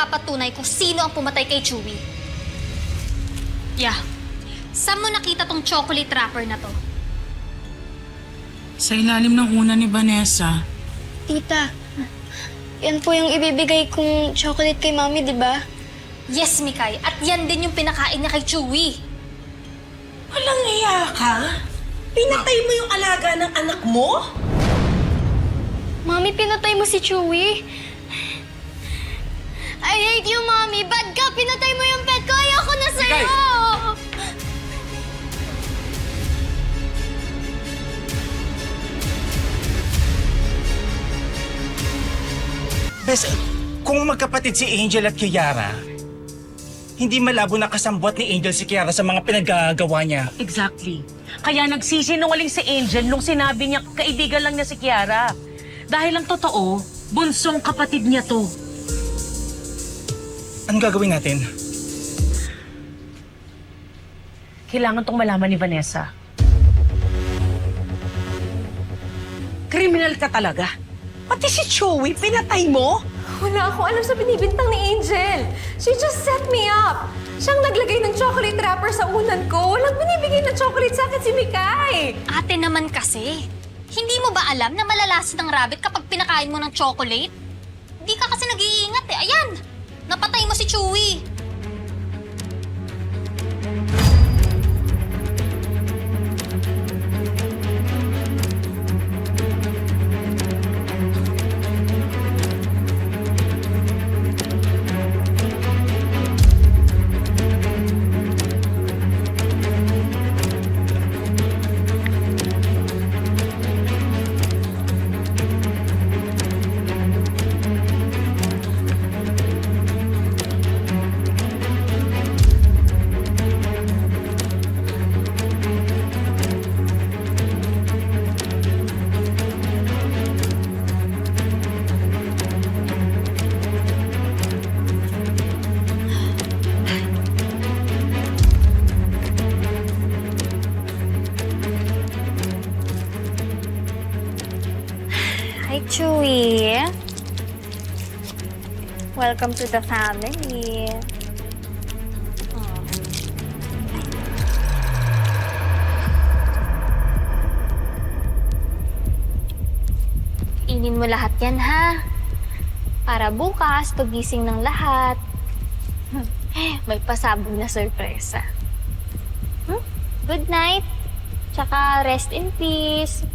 ipapatunay kung sino ang pumatay kay Chewie. Yeah. Saan mo nakita tong chocolate wrapper na to? Sa ilalim ng una ni Vanessa. Tita, yan po yung ibibigay kong chocolate kay Mami, di ba? Yes, Mikay. At yan din yung pinakain niya kay Chewie. Walang iya ka? Pinatay mo yung alaga ng anak mo? Mami, pinatay mo si Chewie. I hate you, Mami. Bad ka! Pinatay mo yung pet ko! Ayoko na sa'yo! Bes, kung magkapatid si Angel at Kiara, hindi malabo na kasambwat ni Angel si Kiara sa mga pinaggagawa niya. Exactly. Kaya nagsisinungaling si Angel nung sinabi niya kaibigan lang niya si Kiara. Dahil ang totoo, bunsong kapatid niya to. Anong gagawin natin? Kailangan tong malaman ni Vanessa. Kriminal ka talaga. Pati si Chewie, pinatay mo? Wala akong alam sa binibintang ni Angel. She just set me up. Siyang naglagay ng chocolate wrapper sa unan ko. Walang binibigay na chocolate sa akin si Mikay. Ate naman kasi. Hindi mo ba alam na malalason ng rabbit kapag pinakain mo ng chocolate? Hindi ka kasi nag-iingat eh. Ayan! Napatay mo si Chewie. Hi, Chewie. Welcome to the family. Inin mo lahat yan, ha? Para bukas, pagising ng lahat. May pasabog na sorpresa. Good night. Tsaka rest in peace.